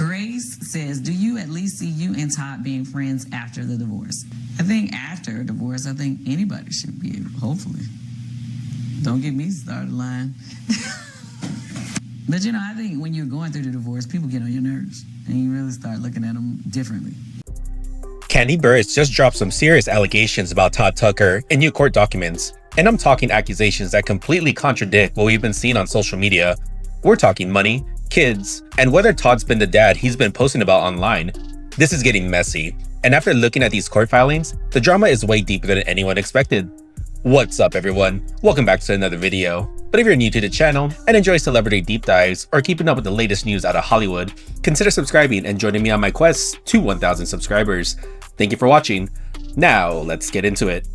Grace says, do you at least see you and Todd being friends after the divorce? I think after a divorce, I think anybody should be able, hopefully. Don't get me started lying. But I think when you're going through the divorce, people get on your nerves and you really start looking at them differently. Kandi Burruss just dropped some serious allegations about Todd Tucker in new court documents. And I'm talking accusations that completely contradict what we've been seeing on social media. We're talking money, kids, and whether Todd's been the dad he's been posting about online. This is getting messy. And after looking at these court filings, the drama is way deeper than anyone expected. What's up everyone? Welcome back to another video. But if you're new to the channel and enjoy celebrity deep dives or keeping up with the latest news out of Hollywood, consider subscribing and joining me on my quest to 1,000 subscribers. Thank you for watching. Now, let's get into it.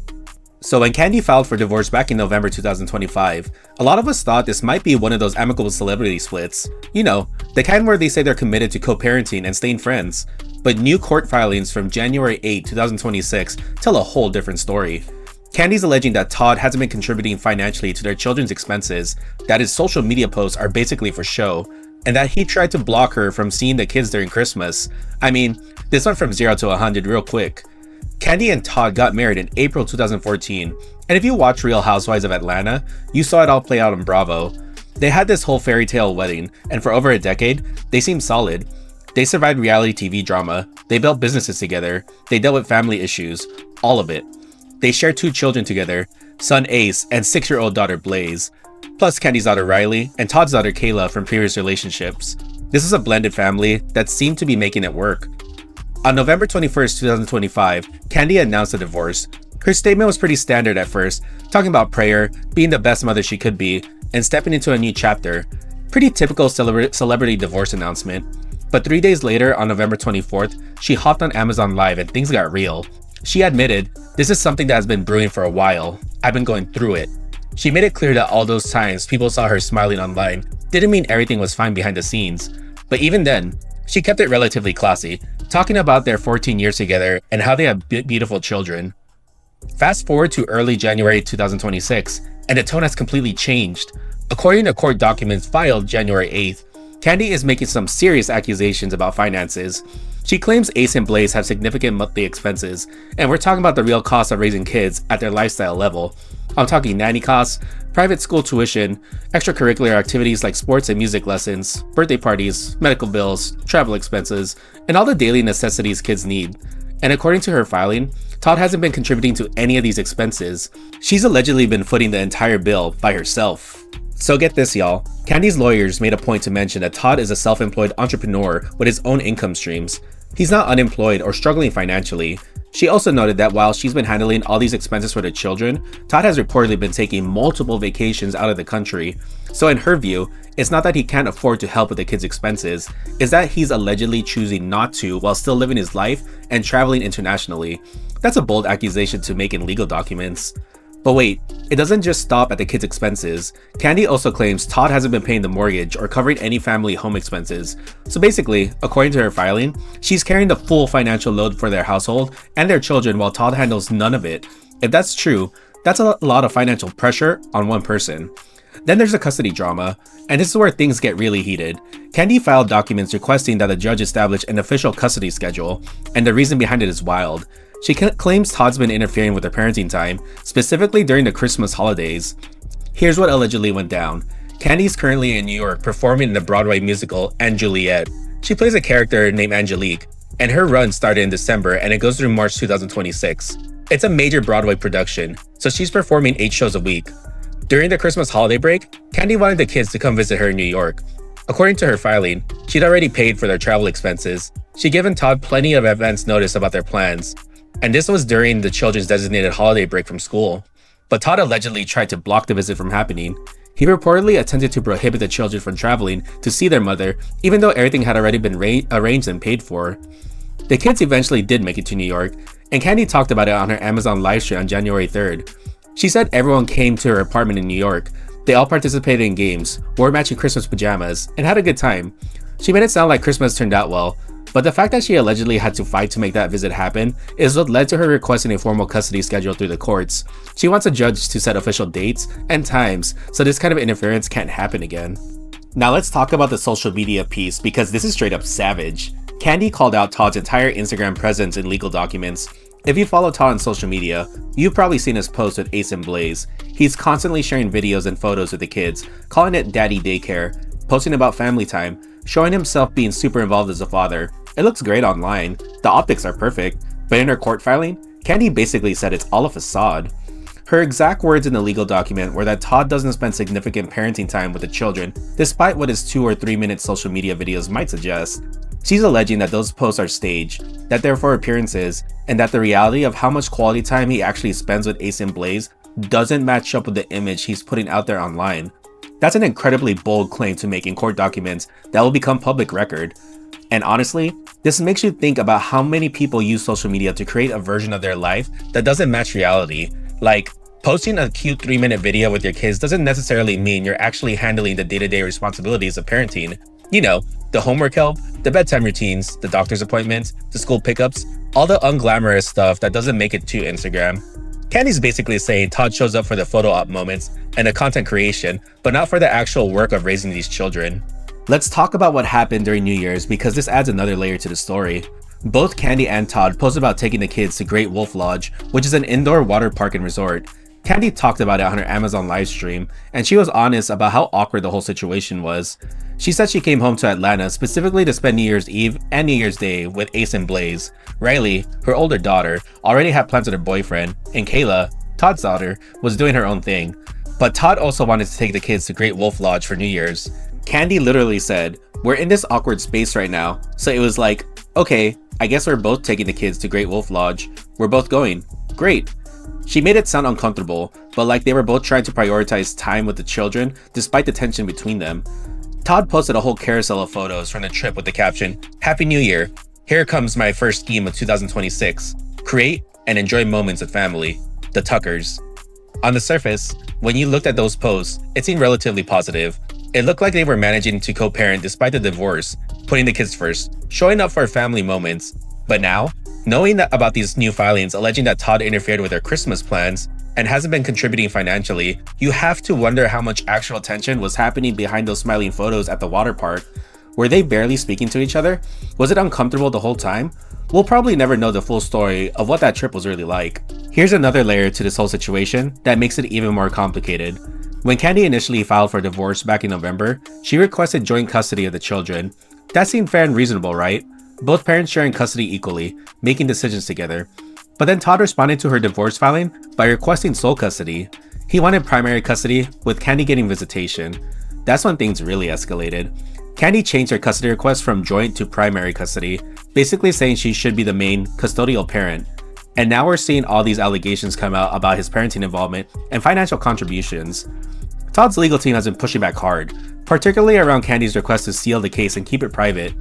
So when Kandi filed for divorce back in November 2025, a lot of us thought this might be one of those amicable celebrity splits. You know, the kind where they say they're committed to co-parenting and staying friends. But new court filings from January 8, 2026 tell a whole different story. Kandi's alleging that Todd hasn't been contributing financially to their children's expenses, that his social media posts are basically for show, and that he tried to block her from seeing the kids during Christmas. I mean, this went from 0 to 100 real quick. Kandi and Todd got married in April 2014, and if you watch Real Housewives of Atlanta, you saw it all play out on Bravo. They had this whole fairy tale wedding, and for over a decade, they seemed solid. They survived reality TV drama, they built businesses together, they dealt with family issues, all of it. They shared 2 children together, son Ace and 6-year-old daughter Blaze, plus Kandi's daughter Riley and Todd's daughter Kayla from previous relationships. This is a blended family that seemed to be making it work. On November 21st, 2025, Kandi announced a divorce. Her statement was pretty standard at first, talking about prayer, being the best mother she could be, and stepping into a new chapter. Pretty typical celebrity divorce announcement. But 3 days later, on November 24th, she hopped on Amazon Live and things got real. She admitted, "This is something that has been brewing for a while. I've been going through it." She made it clear that all those times people saw her smiling online didn't mean everything was fine behind the scenes. But even then, she kept it relatively classy, talking about their 14 years together and how they have beautiful children. Fast forward to early January 2026, and the tone has completely changed. According to court documents filed January 8th, Kandi is making some serious accusations about finances. She claims Ace and Blaze have significant monthly expenses, and we're talking about the real cost of raising kids at their lifestyle level. I'm talking nanny costs, private school tuition, extracurricular activities like sports and music lessons, birthday parties, medical bills, travel expenses, and all the daily necessities kids need. And according to her filing, Todd hasn't been contributing to any of these expenses. She's allegedly been footing the entire bill by herself. So get this y'all, Kandi's lawyers made a point to mention that Todd is a self-employed entrepreneur with his own income streams. He's not unemployed or struggling financially. She also noted that while she's been handling all these expenses for the children, Todd has reportedly been taking multiple vacations out of the country. So in her view, it's not that he can't afford to help with the kids' expenses, it's that he's allegedly choosing not to while still living his life and traveling internationally. That's a bold accusation to make in legal documents. But wait, it doesn't just stop at the kids' expenses. Kandi also claims Todd hasn't been paying the mortgage or covering any family home expenses. So basically, according to her filing, she's carrying the full financial load for their household and their children while Todd handles none of it. If that's true, that's a lot of financial pressure on one person. Then there's the custody drama, and this is where things get really heated. Kandi filed documents requesting that the judge establish an official custody schedule, and the reason behind it is wild. She claims Todd's been interfering with her parenting time, specifically during the Christmas holidays. Here's what allegedly went down. Kandi's currently in New York performing in the Broadway musical & Juliet. She plays a character named Angelique, and her run started in December and it goes through March 2026. It's a major Broadway production, so she's performing 8 shows a week. During the Christmas holiday break, Kandi wanted the kids to come visit her in New York. According to her filing, she'd already paid for their travel expenses. She'd given Todd plenty of advance notice about their plans. And this was during the children's designated holiday break from school. But Todd allegedly tried to block the visit from happening. He reportedly attempted to prohibit the children from traveling to see their mother, even though everything had already been arranged and paid for. The kids eventually did make it to New York, and Kandi talked about it on her Amazon livestream on January 3rd. She said everyone came to her apartment in New York. They all participated in games, wore matching Christmas pajamas, and had a good time. She made it sound like Christmas turned out well, but the fact that she allegedly had to fight to make that visit happen is what led to her requesting a formal custody schedule through the courts. She wants a judge to set official dates and times so this kind of interference can't happen again. Now let's talk about the social media piece because this is straight up savage. Kandi called out Todd's entire Instagram presence in legal documents. If you follow Todd on social media, you've probably seen his post with Ace and Blaze. He's constantly sharing videos and photos with the kids, calling it daddy daycare, posting about family time, showing himself being super involved as a father. It looks great online, the optics are perfect, but in her court filing, Kandi basically said it's all a facade. Her exact words in the legal document were that Todd doesn't spend significant parenting time with the children, despite what his 2 or 3 minute social media videos might suggest. She's alleging that those posts are staged, that they're for appearances, and that the reality of how much quality time he actually spends with Ace and Blaze doesn't match up with the image he's putting out there online. That's an incredibly bold claim to make in court documents that will become public record. And honestly, this makes you think about how many people use social media to create a version of their life that doesn't match reality. Like, posting a cute 3-minute video with your kids doesn't necessarily mean you're actually handling the day-to-day responsibilities of parenting. You know, the homework help, the bedtime routines, the doctor's appointments, the school pickups, all the unglamorous stuff that doesn't make it to Instagram. Kandi's basically saying Todd shows up for the photo op moments and the content creation, but not for the actual work of raising these children. Let's talk about what happened during New Year's because this adds another layer to the story. Both Kandi and Todd posted about taking the kids to Great Wolf Lodge, which is an indoor water park and resort. Kandi talked about it on her Amazon livestream, and she was honest about how awkward the whole situation was. She said she came home to Atlanta specifically to spend New Year's Eve and New Year's Day with Ace and Blaze. Riley, her older daughter, already had plans with her boyfriend, and Kayla, Todd's daughter, was doing her own thing. But Todd also wanted to take the kids to Great Wolf Lodge for New Year's. Kandi literally said, "We're in this awkward space right now, so it was like, okay, I guess we're both taking the kids to Great Wolf Lodge. We're both going. Great." She made it sound uncomfortable, but like they were both trying to prioritize time with the children despite the tension between them. Todd posted a whole carousel of photos from the trip with the caption, "Happy New Year. Here comes my first scheme of 2026. Create and enjoy moments with family. The Tuckers." On the surface, when you looked at those posts, it seemed relatively positive. It looked like they were managing to co-parent despite the divorce, putting the kids first, showing up for family moments. But now, knowing about these new filings alleging that Todd interfered with their Christmas plans and hasn't been contributing financially, you have to wonder how much actual tension was happening behind those smiling photos at the water park. Were they barely speaking to each other? Was it uncomfortable the whole time? We'll probably never know the full story of what that trip was really like. Here's another layer to this whole situation that makes it even more complicated. When Kandi initially filed for divorce back in November, she requested joint custody of the children. That seemed fair and reasonable, right? Both parents sharing custody equally, making decisions together. But then Todd responded to her divorce filing by requesting sole custody. He wanted primary custody, with Kandi getting visitation. That's when things really escalated. Kandi changed her custody request from joint to primary custody, basically saying she should be the main custodial parent. And now we're seeing all these allegations come out about his parenting involvement and financial contributions. Todd's legal team has been pushing back hard, particularly around Kandi's request to seal the case and keep it private.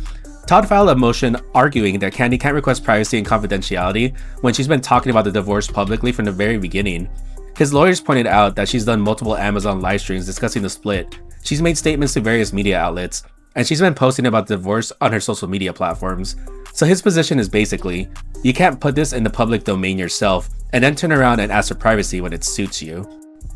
Todd filed a motion arguing that Kandi can't request privacy and confidentiality when she's been talking about the divorce publicly from the very beginning. His lawyers pointed out that she's done multiple Amazon live streams discussing the split. She's made statements to various media outlets, and she's been posting about the divorce on her social media platforms. So his position is basically, you can't put this in the public domain yourself and then turn around and ask for privacy when it suits you.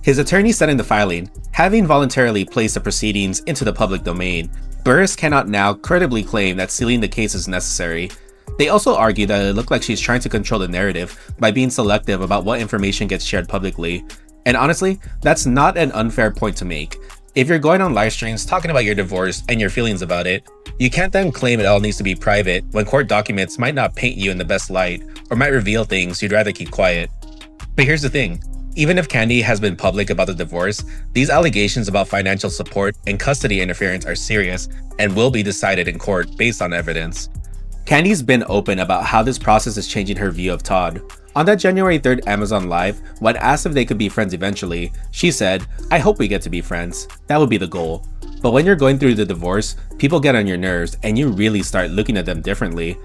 His attorney said in the filing, having voluntarily placed the proceedings into the public domain, Burruss cannot now credibly claim that sealing the case is necessary. They also argue that it looked like she's trying to control the narrative by being selective about what information gets shared publicly. And honestly, that's not an unfair point to make. If you're going on live streams talking about your divorce and your feelings about it, you can't then claim it all needs to be private when court documents might not paint you in the best light or might reveal things you'd rather keep quiet. But here's the thing. Even if Kandi has been public about the divorce, these allegations about financial support and custody interference are serious and will be decided in court based on evidence. Kandi's been open about how this process is changing her view of Todd. On that January 3rd Amazon Live, when asked if they could be friends eventually, she said, "I hope we get to be friends. That would be the goal. But when you're going through the divorce, people get on your nerves and you really start looking at them differently."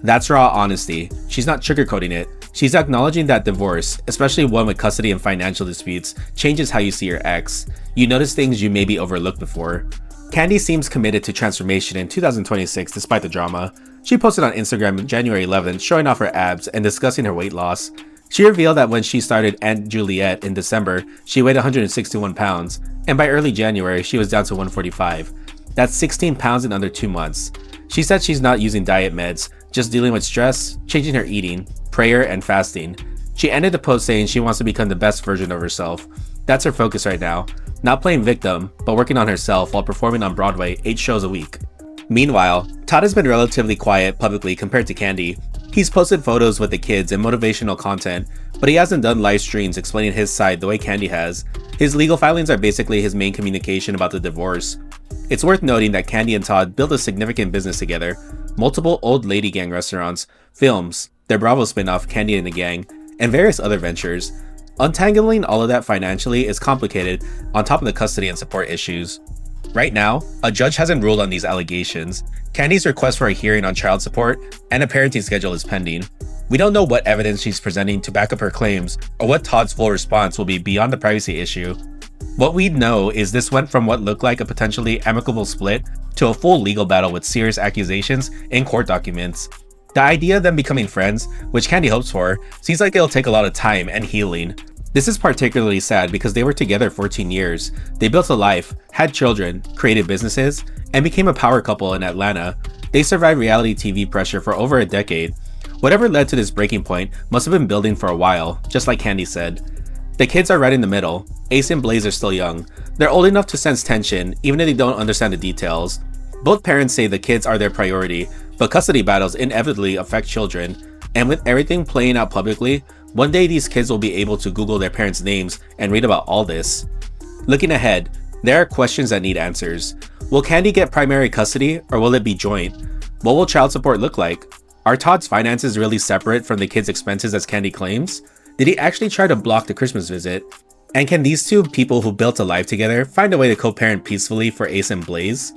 That's raw honesty. She's not sugarcoating it. She's acknowledging that divorce, especially one with custody and financial disputes, changes how you see your ex. You notice things you maybe overlooked before. Kandi seems committed to transformation in 2026 despite the drama. She posted on Instagram on January 11th showing off her abs and discussing her weight loss. She revealed that when she started Aunt Juliet in December, she weighed 161 pounds, and by early January, she was down to 145. That's 16 pounds in under 2 months. She said she's not using diet meds, just dealing with stress, changing her eating, prayer, and fasting. She ended the post saying she wants to become the best version of herself. That's her focus right now. Not playing victim, but working on herself while performing on Broadway 8 shows a week. Meanwhile, Todd has been relatively quiet publicly compared to Kandi. He's posted photos with the kids and motivational content, but he hasn't done live streams explaining his side the way Kandi has. His legal filings are basically his main communication about the divorce. It's worth noting that Kandi and Todd built a significant business together, multiple old lady gang restaurants, films, their Bravo spinoff Kandi and the Gang, and various other ventures. Untangling all of that financially is complicated on top of the custody and support issues. Right now, a judge hasn't ruled on these allegations. Kandi's request for a hearing on child support and a parenting schedule is pending. We don't know what evidence she's presenting to back up her claims or what Todd's full response will be beyond the privacy issue. What we know is this went from what looked like a potentially amicable split to a full legal battle with serious accusations in court documents. The idea of them becoming friends, which Kandi hopes for, seems like it'll take a lot of time and healing. This is particularly sad because they were together 14 years. They built a life, had children, created businesses, and became a power couple in Atlanta. They survived reality TV pressure for over a decade. Whatever led to this breaking point must have been building for a while, just like Kandi said. The kids are right in the middle. Ace and Blaze are still young. They're old enough to sense tension, even if they don't understand the details. Both parents say the kids are their priority, but custody battles inevitably affect children. And with everything playing out publicly, one day these kids will be able to Google their parents' names and read about all this. Looking ahead, there are questions that need answers. Will Kandi get primary custody, or will it be joint? What will child support look like? Are Todd's finances really separate from the kids' expenses as Kandi claims? Did he actually try to block the Christmas visit? And can these two people who built a life together find a way to co-parent peacefully for Ace and Blaze?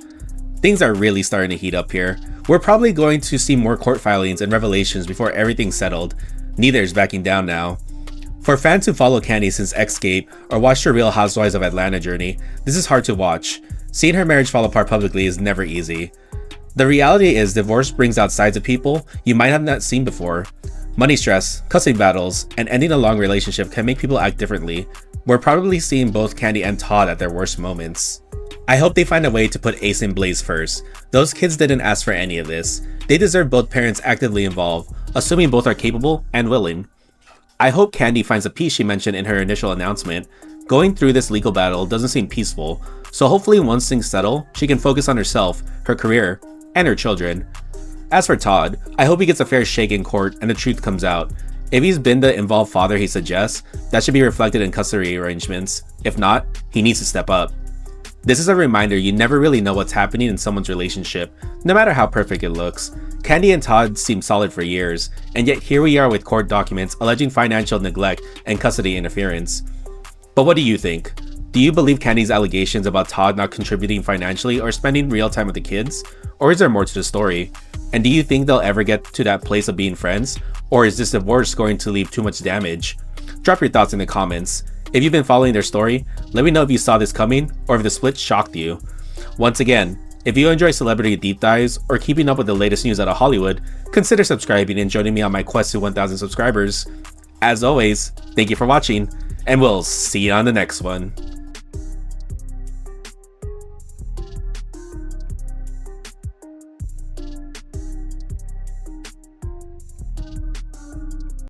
Things are really starting to heat up here. We're probably going to see more court filings and revelations before everything's settled. Neither is backing down now. For fans who follow Kandi since Escape or watched her Real Housewives of Atlanta journey, this is hard to watch. Seeing her marriage fall apart publicly is never easy. The reality is divorce brings out sides of people you might have not seen before. Money stress, custody battles, and ending a long relationship can make people act differently. We're probably seeing both Kandi and Todd at their worst moments. I hope they find a way to put Ace and Blaze first. Those kids didn't ask for any of this. They deserve both parents actively involved, assuming both are capable and willing. I hope Kandi finds the peace she mentioned in her initial announcement. Going through this legal battle doesn't seem peaceful, so hopefully once things settle, she can focus on herself, her career, and her children. As for Todd, I hope he gets a fair shake in court and the truth comes out. If he's been the involved father he suggests, that should be reflected in custody arrangements. If not, he needs to step up. This is a reminder you never really know what's happening in someone's relationship, no matter how perfect it looks. Kandi and Todd seem solid for years, and yet here we are with court documents alleging financial neglect and custody interference. But what do you think? Do you believe Kandi's allegations about Todd not contributing financially or spending real time with the kids? Or is there more to the story? And do you think they'll ever get to that place of being friends? Or is this divorce going to leave too much damage? Drop your thoughts in the comments. If you've been following their story, let me know if you saw this coming or if the split shocked you. Once again, if you enjoy celebrity deep dives or keeping up with the latest news out of Hollywood, consider subscribing and joining me on my quest to 1,000 subscribers. As always, thank you for watching, and we'll see you on the next one.